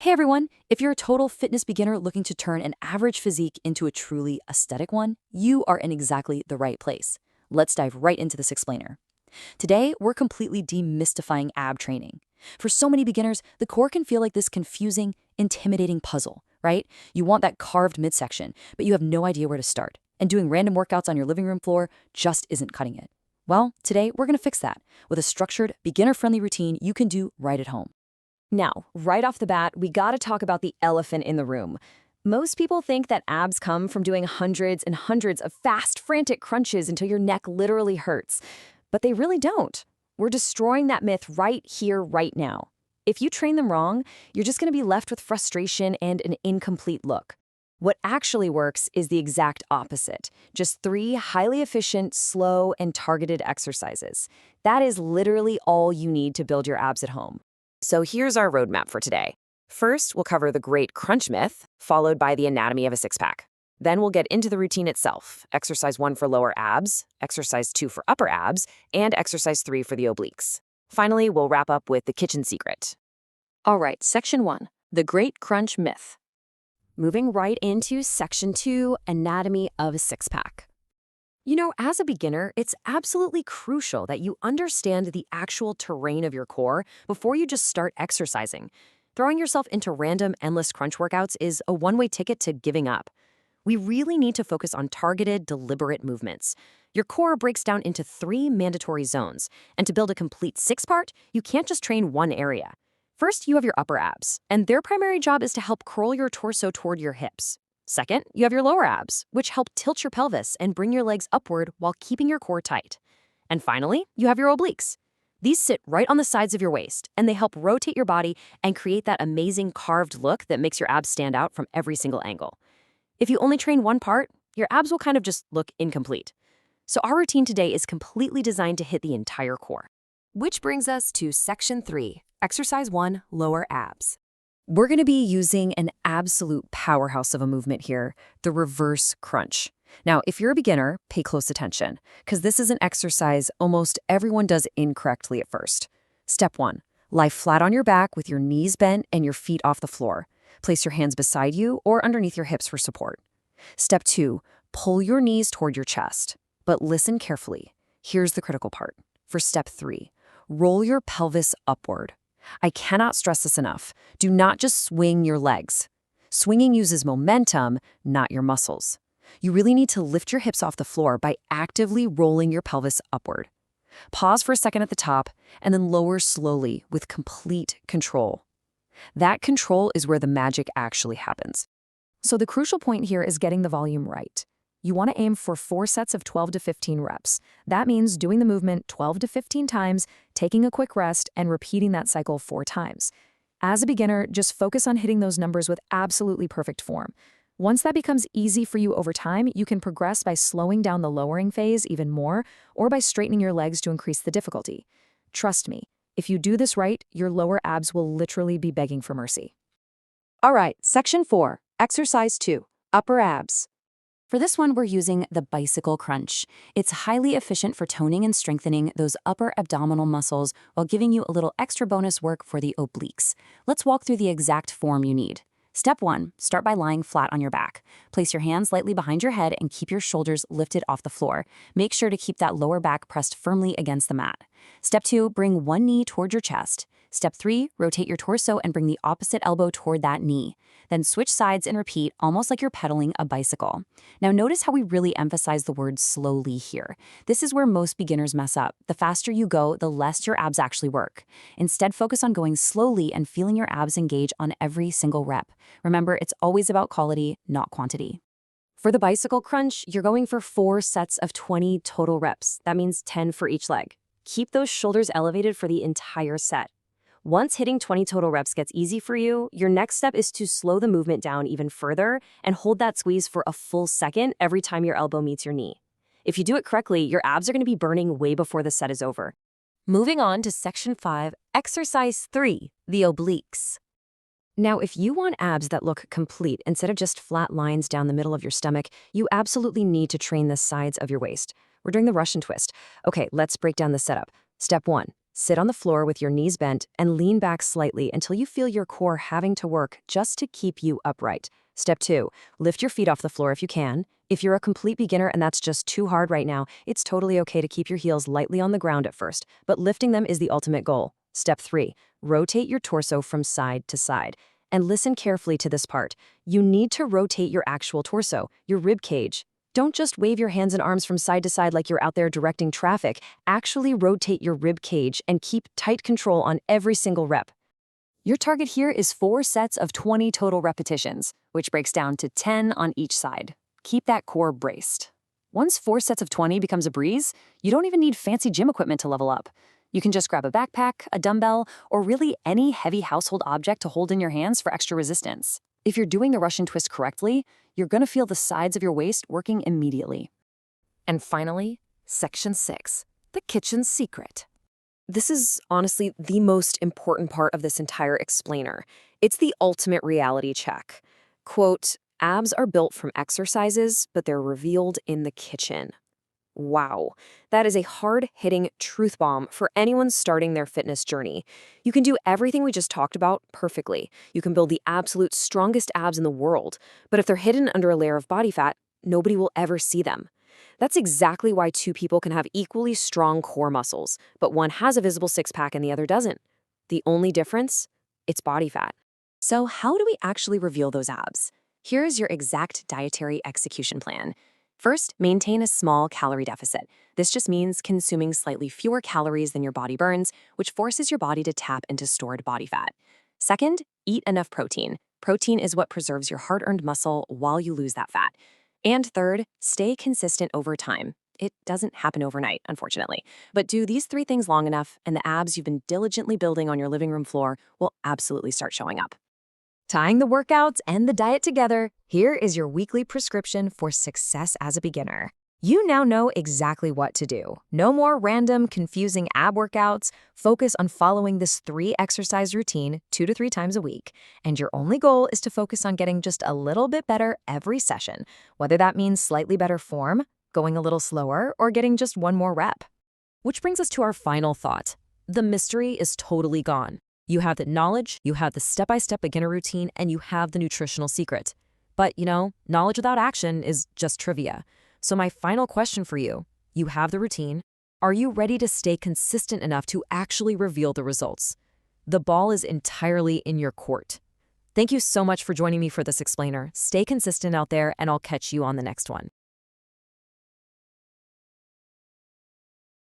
Hey everyone, if you're a total fitness beginner looking to turn an average physique into a truly aesthetic one, you are in exactly the right place. Let's dive right into this explainer. Today, we're completely demystifying ab training. For so many beginners, the core can feel like this confusing, intimidating puzzle, right? You want that carved midsection, but you have no idea where to start. And doing random workouts on your living room floor just isn't cutting it. Well, today we're going to fix that with a structured, beginner-friendly routine you can do right at home. Now, right off the bat, we gotta talk about the elephant in the room. Most people think that abs come from doing hundreds and hundreds of fast, frantic crunches until your neck literally hurts. But they really don't. We're destroying that myth right here, right now. If you train them wrong, you're just gonna be left with frustration and an incomplete look. What actually works is the exact opposite. Just 3 highly efficient, slow, and targeted exercises. That is literally all you need to build your abs at home. So here's our roadmap for today. First, we'll cover the great crunch myth, followed by the anatomy of a six-pack. Then we'll get into the routine itself, exercise 1 for lower abs, exercise 2 for upper abs, and exercise 3 for the obliques. Finally, we'll wrap up with the kitchen secret. All right, section 1, the great crunch myth. Moving right into section 2, anatomy of a six-pack. You know, as a beginner, it's absolutely crucial that you understand the actual terrain of your core before you just start exercising. Throwing yourself into random, endless crunch workouts is a one-way ticket to giving up. We really need to focus on targeted, deliberate movements. Your core breaks down into 3 mandatory zones, and to build a complete six-part, you can't just train one area. First, you have your upper abs, and their primary job is to help curl your torso toward your hips. Second, you have your lower abs, which help tilt your pelvis and bring your legs upward while keeping your core tight. And finally, you have your obliques. These sit right on the sides of your waist, and they help rotate your body and create that amazing carved look that makes your abs stand out from every single angle. If you only train one part, your abs will kind of just look incomplete. So our routine today is completely designed to hit the entire core. Which brings us to section 3, exercise 1, lower abs. We're going to be using an absolute powerhouse of a movement here, the reverse crunch. Now, if you're a beginner, pay close attention, because this is an exercise almost everyone does incorrectly at first. Step 1, lie flat on your back with your knees bent and your feet off the floor. Place your hands beside you or underneath your hips for support. Step 2, pull your knees toward your chest. But listen carefully. Here's the critical part. For step 3, roll your pelvis upward. I cannot stress this enough. Do not just swing your legs. Swinging uses momentum, not your muscles. You really need to lift your hips off the floor by actively rolling your pelvis upward. Pause for a second at the top, and then lower slowly with complete control. That control is where the magic actually happens. So the crucial point here is getting the volume right. You want to aim for 4 sets of 12 to 15 reps. That means doing the movement 12 to 15 times, taking a quick rest, and repeating that cycle 4 times. As a beginner, just focus on hitting those numbers with absolutely perfect form. Once that becomes easy for you over time, you can progress by slowing down the lowering phase even more, or by straightening your legs to increase the difficulty. Trust me, if you do this right, your lower abs will literally be begging for mercy. All right, section 4, exercise 2, upper abs. For this one, we're using the bicycle crunch. It's highly efficient for toning and strengthening those upper abdominal muscles while giving you a little extra bonus work for the obliques. Let's walk through the exact form you need. Step 1, start by lying flat on your back. Place your hands lightly behind your head and keep your shoulders lifted off the floor. Make sure to keep that lower back pressed firmly against the mat. Step 2, bring one knee toward your chest. Step 3, rotate your torso and bring the opposite elbow toward that knee. Then switch sides and repeat, almost like you're pedaling a bicycle. Now notice how we really emphasize the word slowly here. This is where most beginners mess up. The faster you go, the less your abs actually work. Instead, focus on going slowly and feeling your abs engage on every single rep. Remember, it's always about quality, not quantity. For the bicycle crunch, you're going for 4 sets of 20 total reps. That means 10 for each leg. Keep those shoulders elevated for the entire set. Once hitting 20 total reps gets easy for you, your next step is to slow the movement down even further and hold that squeeze for a full second every time your elbow meets your knee. If you do it correctly, your abs are going to be burning way before the set is over. Moving on to section 5, exercise 3, the obliques. Now, if you want abs that look complete instead of just flat lines down the middle of your stomach, you absolutely need to train the sides of your waist. We're doing the Russian twist. Okay, let's break down the setup. Step 1. Sit on the floor with your knees bent and lean back slightly until you feel your core having to work just to keep you upright. Step 2, lift your feet off the floor if you can. If you're a complete beginner and that's just too hard right now, it's totally okay to keep your heels lightly on the ground at first, but lifting them is the ultimate goal. Step 3, rotate your torso from side to side. And listen carefully to this part. You need to rotate your actual torso, your rib cage. Don't just wave your hands and arms from side to side like you're out there directing traffic. Actually rotate your rib cage and keep tight control on every single rep. Your target here is 4 sets of 20 total repetitions, which breaks down to 10 on each side. Keep that core braced. Once 4 sets of 20 becomes a breeze, you don't even need fancy gym equipment to level up. You can just grab a backpack, a dumbbell, or really any heavy household object to hold in your hands for extra resistance. If you're doing the Russian twist correctly, you're going to feel the sides of your waist working immediately. And finally, Section 6, the kitchen secret. This is honestly the most important part of this entire explainer. It's the ultimate reality check. Quote, abs are built from exercises, but they're revealed in the kitchen. Wow, that is a hard-hitting truth bomb for anyone starting their fitness journey. You can do everything we just talked about perfectly. You can build the absolute strongest abs in the world, but if they're hidden under a layer of body fat, nobody will ever see them. That's exactly why 2 people can have equally strong core muscles, but one has a visible six-pack and the other doesn't. The only difference? It's body fat. So how do we actually reveal those abs? Here's your exact dietary execution plan. First, maintain a small calorie deficit. This just means consuming slightly fewer calories than your body burns, which forces your body to tap into stored body fat. Second, eat enough protein. Protein is what preserves your hard-earned muscle while you lose that fat. And third, stay consistent over time. It doesn't happen overnight, unfortunately. But do these 3 things long enough, and the abs you've been diligently building on your living room floor will absolutely start showing up. Tying the workouts and the diet together, here is your weekly prescription for success as a beginner. You now know exactly what to do. No more random, confusing ab workouts. Focus on following this 3-exercise routine 2 to 3 times a week. And your only goal is to focus on getting just a little bit better every session, whether that means slightly better form, going a little slower, or getting just 1 more rep. Which brings us to our final thought. The mystery is totally gone. You have the knowledge, you have the step-by-step beginner routine, and you have the nutritional secret. But, knowledge without action is just trivia. So my final question for you, you have the routine. Are you ready to stay consistent enough to actually reveal the results? The ball is entirely in your court. Thank you so much for joining me for this explainer. Stay consistent out there, and I'll catch you on the next one.